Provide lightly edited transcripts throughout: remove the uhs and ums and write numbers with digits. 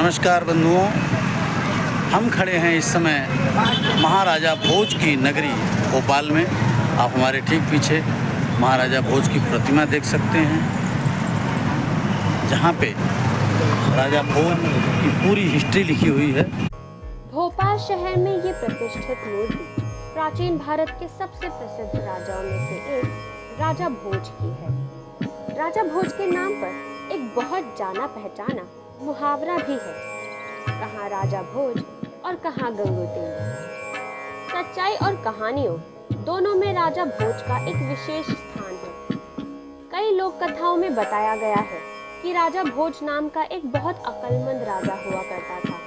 नमस्कार बंधुओं, हम खड़े हैं इस समय महाराजा भोज की नगरी भोपाल में। आप हमारे ठीक पीछे महाराजा भोज की प्रतिमा देख सकते हैं, जहाँ पे राजा भोज की पूरी हिस्ट्री लिखी हुई है। भोपाल शहर में ये प्रतिष्ठित मूर्ति प्राचीन भारत के सबसे प्रसिद्ध राजाओं में से एक राजा भोज की है। राजा भोज के नाम पर एक बहुत जाना पहचाना मुहावरा भी है, कहाँ राजा भोज और कहाँ गंगू तेली। सच्चाई और कहानियों दोनों में राजा भोज का एक विशेष स्थान है। कई लोक कथाओं में बताया गया है कि राजा भोज नाम का एक बहुत अक्लमंद राजा हुआ करता था,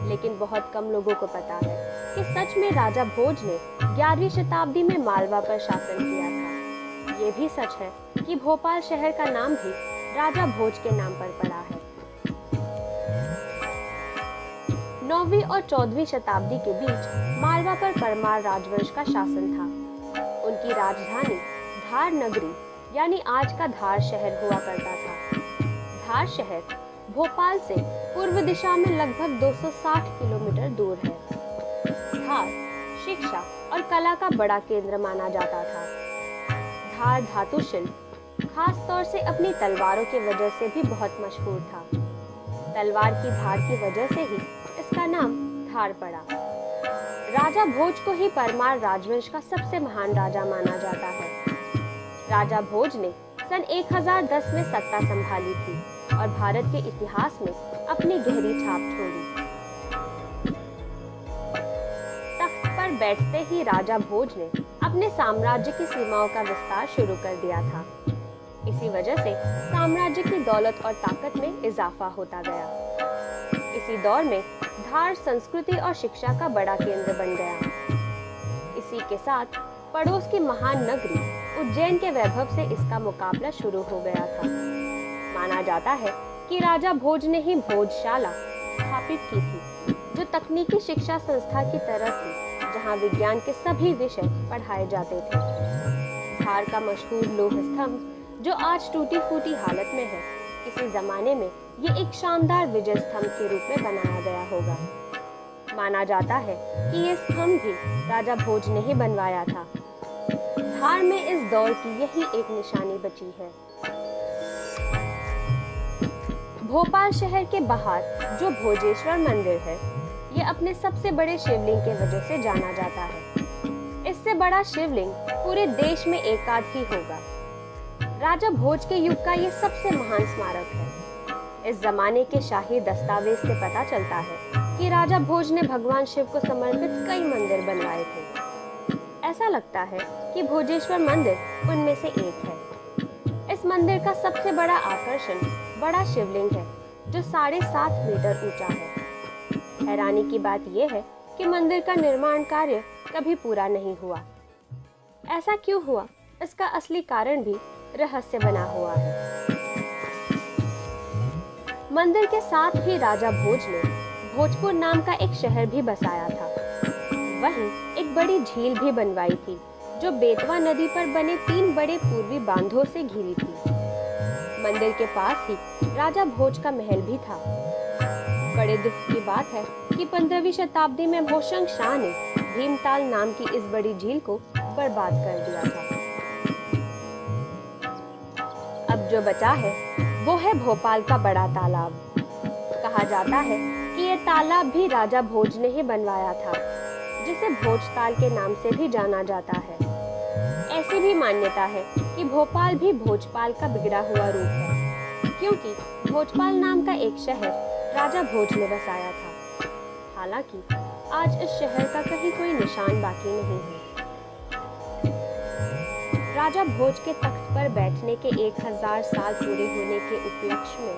लेकिन बहुत कम लोगों को पता है कि सच में राजा भोज ने 11वीं शताब्दी में मालवा पर शासन किया था। ये भी सच है कि भोपाल शहर का नाम भी राजा भोज के नाम पर पड़ा है। 9वीं और 14वीं शताब्दी के बीच मालवा पर परमार राजवंश का शासन था। उनकी राजधानी धार नगरी यानी आज का धार शहर हुआ करता था। धार शहर भोपाल से पूर्व दिशा में लगभग 260 किलोमीटर दूर है। धार शिक्षा और कला का बड़ा केंद्र माना जाता था। धार धातु शिल्प खास तौर से अपनी तलवारों की वजह से भी बहुत मशहूर था। तलवार की धार की वजह से ही इसका नाम धार पड़ा। राजा भोज को ही परमार राजवंश का सबसे महान राजा माना जाता है। राजा भोज ने सन 1010 में सत्ता संभाली थी और भारत के इतिहास में अपनी गहरी छाप छोड़ी। तख्त पर बैठते ही राजा भोज ने अपने साम्राज्य की सीमाओं का विस्तार शुरू कर दिया था। इसी वजह से साम्राज्य की दौलत और ताकत में इजाफा होता गया। इसी दौर में धार संस्कृति और शिक्षा का बड़ा केंद्र बन गया। इसी के साथ पड़ोस की महान नगरी उज्जैन के वैभव से इसका मुकाबला शुरू हो गया था। माना जाता है कि राजा भोज ने ही भोजशाला स्थापित की थी, जो तकनीकी शिक्षा संस्था की तरह थी, जहां विज्ञान के सभी विषय पढ़ाए जाते थे। धार का मशहूर लौह स्तंभ जो आज टूटी फूटी हालत में है, किसी जमाने में ये एक शानदार विजय स्तंभ के रूप में बनाया गया होगा। माना जाता है कि ये स्तंभ भी राजा भोज ने ही बनवाया था। धार में इस दौर की यही एक निशानी बची है। भोपाल शहर के बाहर जो भोजेश्वर मंदिर है, ये अपने सबसे बड़े शिवलिंग के वजह से जाना जाता है। इससे बड़ा शिवलिंग पूरे देश में एकाध ही होगा। राजा भोज के युग का ये सबसे महान स्मारक है। इस जमाने के शाही दस्तावेज से पता चलता है कि राजा भोज ने भगवान शिव को समर्पित कई मंदिर बनवाए थे। ऐसा लगता है कि भोजेश्वर मंदिर उनमें से एक है। इस मंदिर का सबसे बड़ा आकर्षण बड़ा शिवलिंग है, जो 7.5 मीटर ऊंचा है। हैरानी की बात यह है कि मंदिर का निर्माण कार्य कभी पूरा नहीं हुआ। ऐसा क्यों हुआ, इसका असली कारण भी रहस्य बना हुआ है। मंदिर के साथ ही राजा भोज ने भोजपुर नाम का एक शहर भी बसाया था। वहीं एक बड़ी झील भी बनवाई थी, जो बेतवा नदी पर बने 3 बड़े पूर्वी बांधों से घिरी थी। मंदिर के पास ही राजा भोज का महल भी था। बड़े दुख की बात है कि 15वीं शताब्दी में मोशंग शाह ने भीमताल नाम की इस बड़ी झील को बर्बाद कर दिया था। अब जो बचा है वो है भोपाल का बड़ा तालाब। कहा जाता है कि ये तालाब भी राजा भोज ने ही बनवाया था, जिसे भोजताल के नाम से भी जाना जाता है। ऐसी भी मान्यता है कि भोपाल भी भोजपाल का बिगड़ा हुआ रूप है, क्योंकि भोजपाल नाम का एक शहर राजा भोज ने बसाया था। हालांकि आज इस शहर का कहीं कोई निशान बाकी नहीं है। राजा भोज के तख्त पर बैठने के 1000 साल पूरे होने के उपलक्ष्य में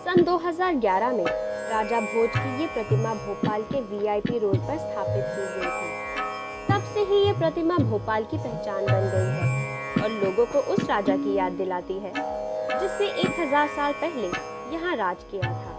सन 2011 में राजा भोज की ये प्रतिमा भोपाल के VIP रोड पर स्थापित की गई थी। तब से ही ये प्रतिमा भोपाल की पहचान बन गई है और लोगों को उस राजा की याद दिलाती है, जिसने 1000 साल पहले यहाँ राज किया था।